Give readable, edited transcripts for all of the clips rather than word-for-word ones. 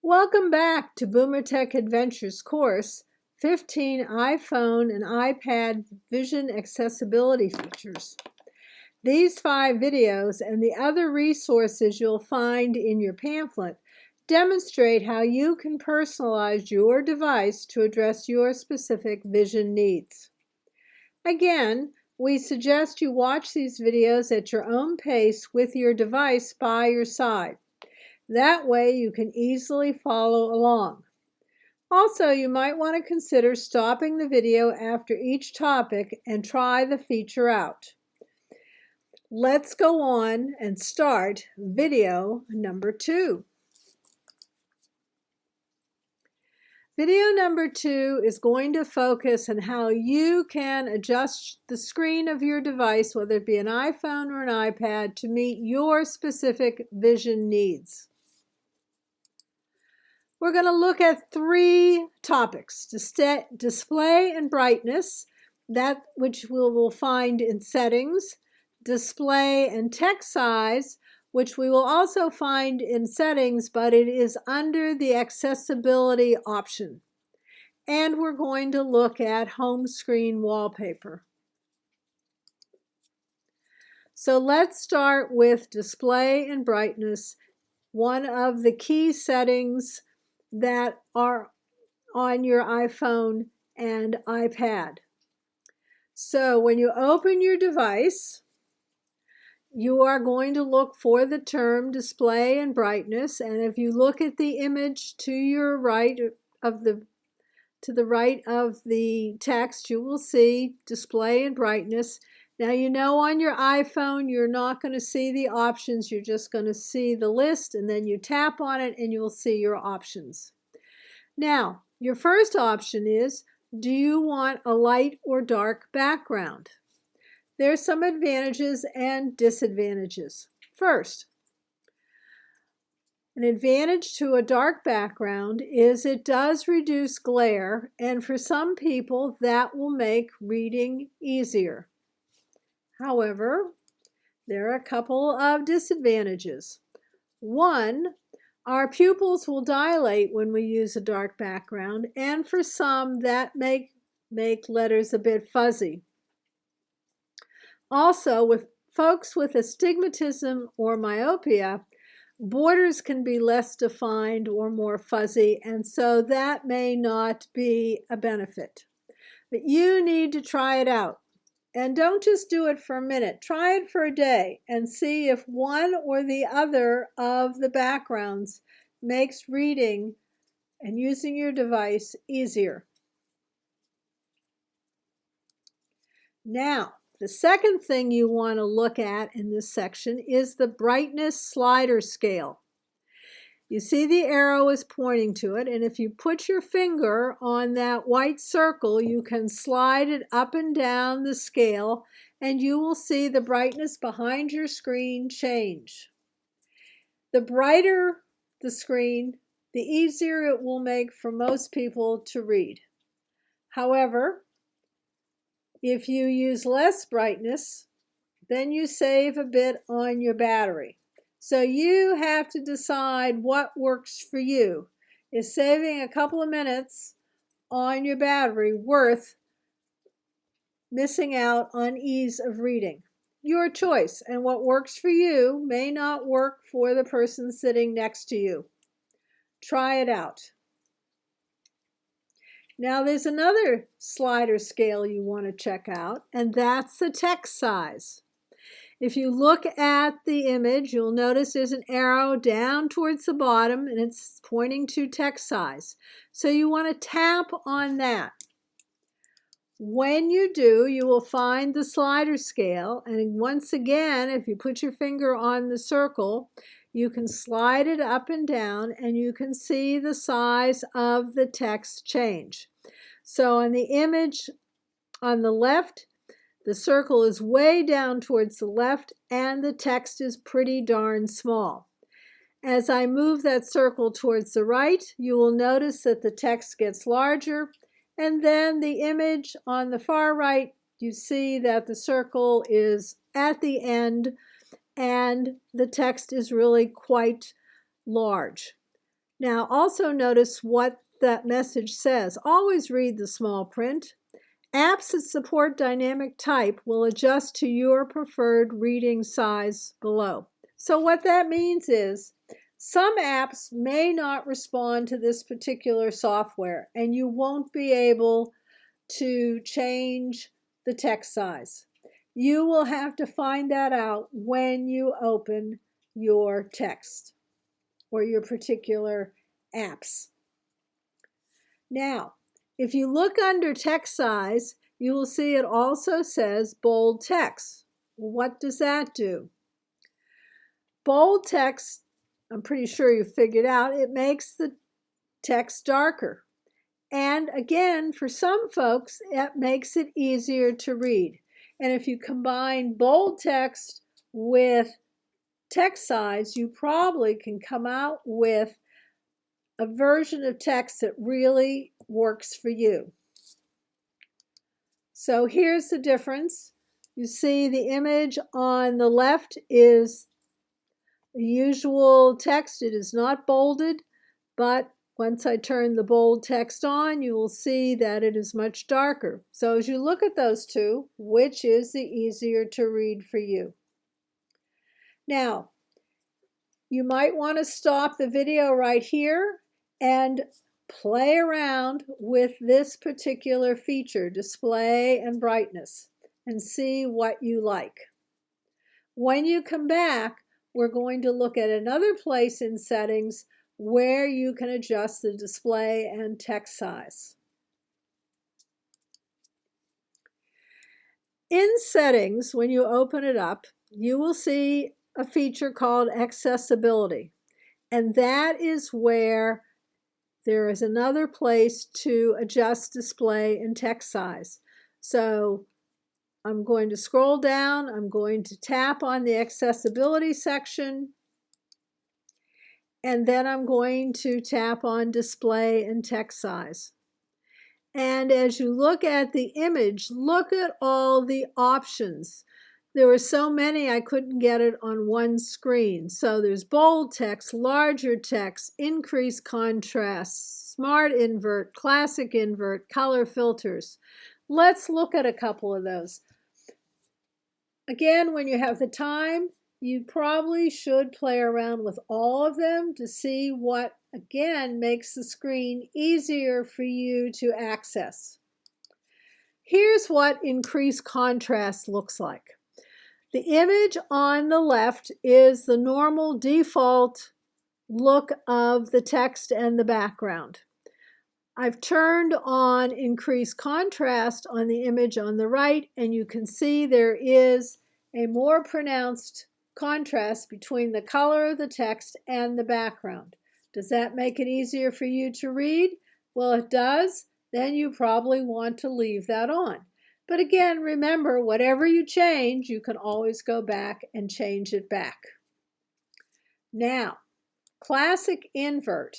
Welcome back to BoomerTECH Adventures course, 15 iPhone and iPad Vision Accessibility Features. These 5 videos and the other resources you'll find in your pamphlet demonstrate how you can personalize your device to address your specific vision needs. Again, we suggest you watch these videos at your own pace with your device by your side. That way you can easily follow along. Also, you might want to consider stopping the video after each topic and try the feature out. Let's go on and start video number 2. Video number 2 is going to focus on how you can adjust the screen of your device, whether it be an iPhone or an iPad, to meet your specific vision needs. We're going to look at 3 topics: display and brightness, that which we will find in settings; display and text size, which we will also find in settings, but it is under the accessibility option. And we're going to look at home screen wallpaper. So let's start with display and brightness, one of the key settings that are on your iPhone and iPad. So when you open your device, you are going to look for the term display and brightness, and if you look at the image to your right of the text, you will see display and brightness. Now, you know, on your iPhone, you're not going to see the options. You're just going to see the list, and then you tap on it and you'll see your options. Now, your first option is, do you want a light or dark background? There's some advantages and disadvantages. First, an advantage to a dark background is it does reduce glare, and for some people that will make reading easier. However, there are a couple of disadvantages. One, our pupils will dilate when we use a dark background, and for some that make letters a bit fuzzy. Also, with folks with astigmatism or myopia, borders can be less defined or more fuzzy, and so that may not be a benefit. But you need to try it out. And don't just do it for a minute. Try it for a day and see if one or the other of the backgrounds makes reading and using your device easier. Now, the second thing you want to look at in this section is the brightness slider scale. You see the arrow is pointing to it, and if you put your finger on that white circle, you can slide it up and down the scale, and you will see the brightness behind your screen change. The brighter the screen, the easier it will make for most people to read. However, if you use less brightness, then you save a bit on your battery. So you have to decide what works for you. Is saving a couple of minutes on your battery worth missing out on ease of reading? Your choice, and what works for you may not work for the person sitting next to you. Try it out. Now there's another slider scale you want to check out, and that's the text size. If you look at the image, you'll notice there's an arrow down towards the bottom, and it's pointing to text size. So you want to tap on that. When you do, you will find the slider scale, and once again, if you put your finger on the circle, you can slide it up and down, and you can see the size of the text change. So on the image on the left, the circle is way down towards the left, and the text is pretty darn small. As I move that circle towards the right, you will notice that the text gets larger, and then the image on the far right, you see that the circle is at the end, and the text is really quite large. Now also notice what that message says. Always read the small print. Apps that support dynamic type will adjust to your preferred reading size below. So what that means is some apps may not respond to this particular software, and you won't be able to change the text size. You will have to find that out when you open your text or your particular apps. Now, if you look under text size, you will see it also says bold text. What does that do? Bold text, I'm pretty sure you figured out, it makes the text darker. And again, for some folks, it makes it easier to read. And if you combine bold text with text size, you probably can come out with a version of text that really works for you. So here's the difference. You see the image on the left is the usual text. It is not bolded, but once I turn the bold text on, you will see that it is much darker. So as you look at those two, which is the easier to read for you? Now, you might want to stop the video right here and play around with this particular feature, display and brightness, and see what you like. When you come back, we're going to look at another place in settings where you can adjust the display and text size. In settings, when you open it up, you will see a feature called accessibility. And that is where there is another place to adjust display and text size. So I'm going to scroll down, I'm going to tap on the accessibility section, and then I'm going to tap on display and text size. And as you look at the image, look at all the options. There were so many I couldn't get it on one screen. So there's bold text, larger text, increased contrast, smart invert, classic invert, color filters. Let's look at a couple of those. Again, when you have the time, you probably should play around with all of them to see what, again, makes the screen easier for you to access. Here's what increased contrast looks like. The image on the left is the normal default look of the text and the background. I've turned on increased contrast on the image on the right, and you can see there is a more pronounced contrast between the color of the text and the background. Does that make it easier for you to read? Well, it does. Then you probably want to leave that on. But again, remember, whatever you change, you can always go back and change it back. Now, classic invert.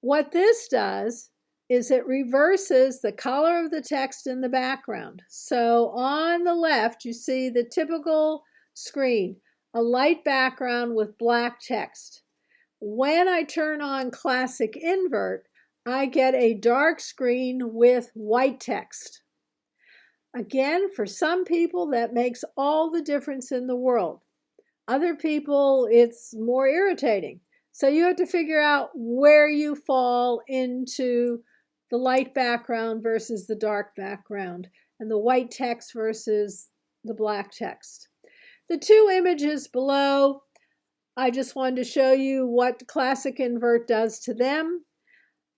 What this does is it reverses the color of the text in the background. So on the left, you see the typical screen, a light background with black text. When I turn on classic invert, I get a dark screen with white text. Again, for some people, that makes all the difference in the world. Other people, it's more irritating. So you have to figure out where you fall into the light background versus the dark background, and the white text versus the black text. The two images below, I just wanted to show you what classic invert does to them.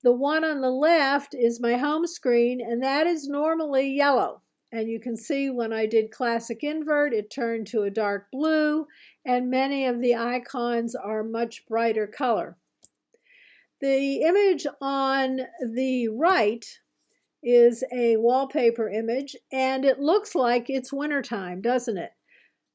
The one on the left is my home screen, and that is normally yellow. And you can see when I did classic invert, it turned to a dark blue, and many of the icons are much brighter color. The image on the right is a wallpaper image, and it looks like it's wintertime, doesn't it?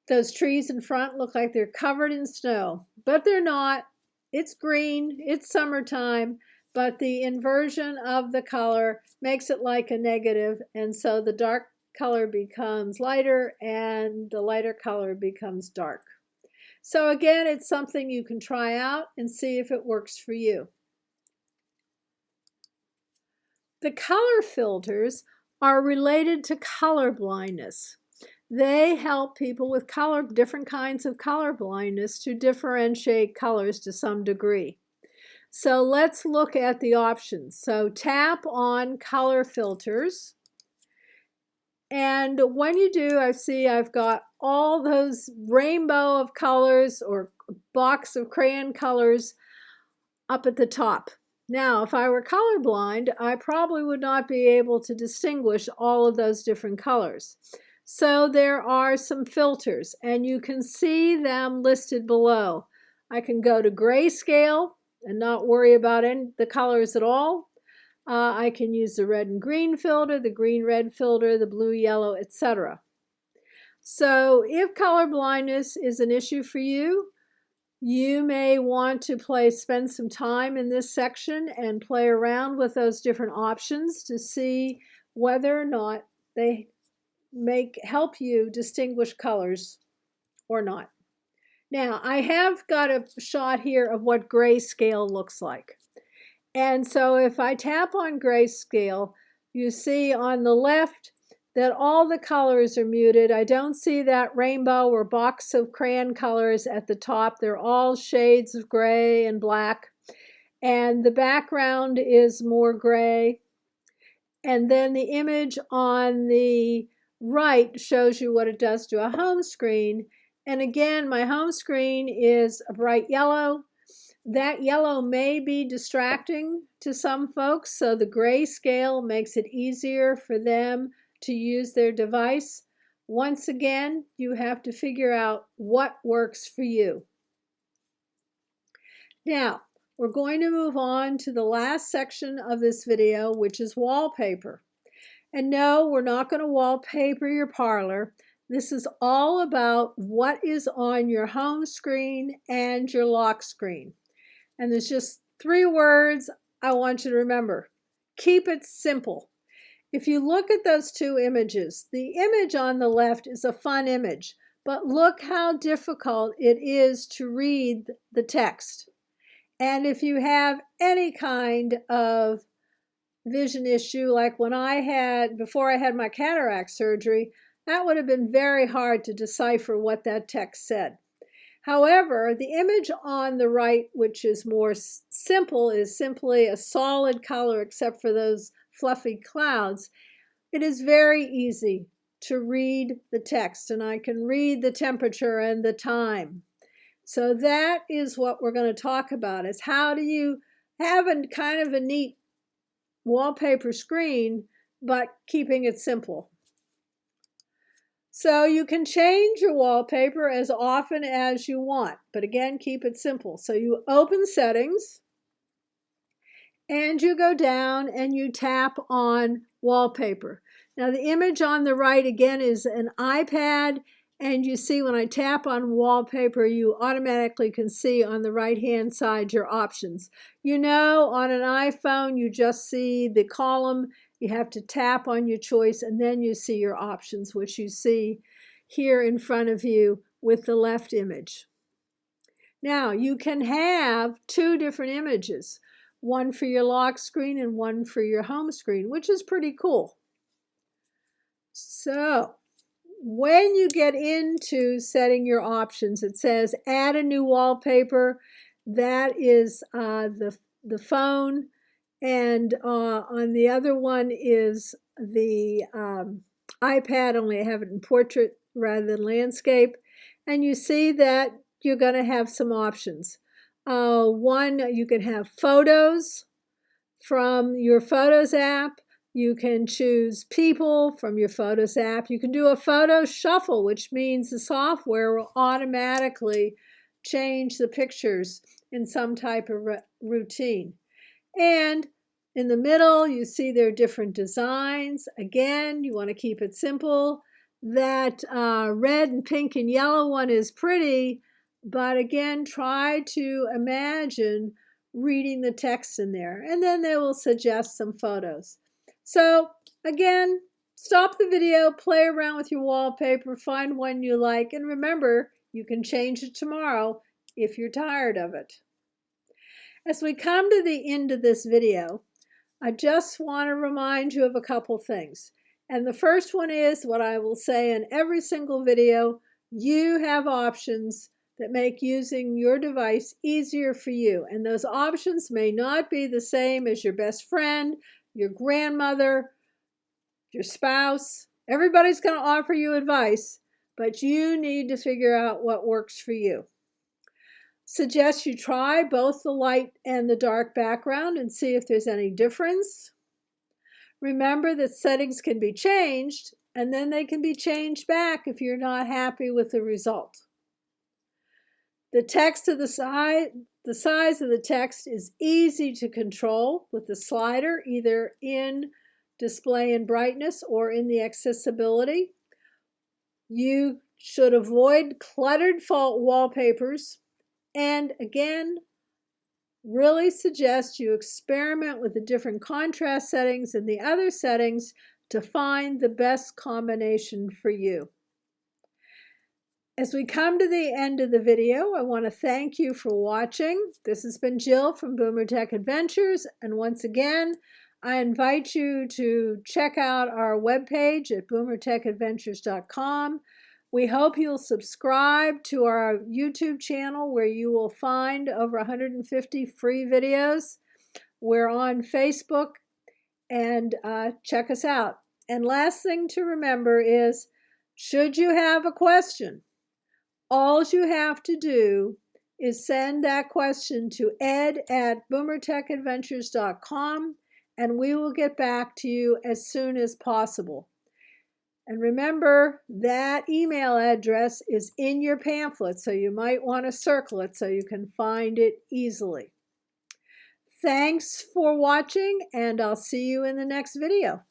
Those trees in front look like they're covered in snow, but they're not. It's green, it's summertime, but the inversion of the color makes it like a negative, and so the dark color becomes lighter and the lighter color becomes dark. So again, it's something you can try out and see if it works for you. The color filters are related to color blindness. They help people with different kinds of color blindness to differentiate colors to some degree. So let's look at the options. So tap on color filters. And when you do, I've got all those rainbow of colors or box of crayon colors up at the top. Now, if I were colorblind, I probably would not be able to distinguish all of those different colors. So there are some filters, and you can see them listed below. I can go to grayscale and not worry about the colors at all. I can use the red and green filter, the green-red filter, the blue-yellow, etc. So if color blindness is an issue for you, you may want to spend some time in this section and play around with those different options to see whether or not they help you distinguish colors or not. Now, I have got a shot here of what grayscale looks like. And so if I tap on grayscale, you see on the left that all the colors are muted. I don't see that rainbow or box of crayon colors at the top. They're all shades of gray and black. And the background is more gray. And then the image on the right shows you what it does to a home screen. And again, my home screen is a bright yellow. That yellow may be distracting to some folks, so the grayscale makes it easier for them to use their device. Once again, you have to figure out what works for you. Now, we're going to move on to the last section of this video, which is wallpaper. And no, we're not going to wallpaper your parlor. This is all about what is on your home screen and your lock screen. And there's just 3 words I want you to remember. Keep it simple. If you look at those 2 images, the image on the left is a fun image, but look how difficult it is to read the text. And if you have any kind of vision issue, like before I had my cataract surgery, that would have been very hard to decipher what that text said. However, the image on the right, which is more simple, is simply a solid color except for those fluffy clouds. It is very easy to read the text, and I can read the temperature and the time. So that is what we're going to talk about, is how do you have kind of a neat wallpaper screen, but keeping it simple. So you can change your wallpaper as often as you want, but again, keep it simple. So you open Settings, and you go down and you tap on Wallpaper. Now the image on the right again is an iPad, and you see when I tap on Wallpaper, you automatically can see on the right-hand side your options. You know, on an iPhone, you just see the column. You have to tap on your choice, and then you see your options, which you see here in front of you with the left image. Now, you can have 2 different images, one for your lock screen and one for your home screen, which is pretty cool. So, when you get into setting your options, it says add a new wallpaper. That is the phone. And on the other one is the iPad, only I have it in portrait rather than landscape. And you see that you're going to have some options. One, you can have photos from your Photos app. You can choose people from your Photos app. You can do a photo shuffle, which means the software will automatically change the pictures in some type of routine. And in the middle, you see there are different designs. Again, you want to keep it simple. That red and pink and yellow one is pretty, but again, try to imagine reading the text in there. And then they will suggest some photos. So again, stop the video, play around with your wallpaper, find one you like, and remember, You can change it tomorrow if you're tired of it. As we come to the end of this video, I just want to remind you of a couple things. And the first one is what I will say in every single video: you have options that make using your device easier for you. And those options may not be the same as your best friend, your grandmother, your spouse. Everybody's going to offer you advice, but you need to figure out what works for you. Suggest you try both the light and the dark background and see if there's any difference. Remember that settings can be changed, and then they can be changed back if you're not happy with the result. The text of the size of the text is easy to control with the slider, either in display and brightness or in the accessibility. You should avoid cluttered wallpapers, and again, really suggest you experiment with the different contrast settings and the other settings to find the best combination for you. As we come to the end of the video, I want to thank you for watching. This has been Jill from BoomerTECH Adventures, and once again, I invite you to check out our webpage at BoomerTECHAdventures.com. We hope you'll subscribe to our YouTube channel, where you will find over 150 free videos. We're on Facebook, and check us out. And last thing to remember is, should you have a question, all you have to do is send that question to ed@boomertechadventures.com, and we will get back to you as soon as possible. And remember, that email address is in your pamphlet, so you might want to circle it so you can find it easily. Thanks for watching, and I'll see you in the next video.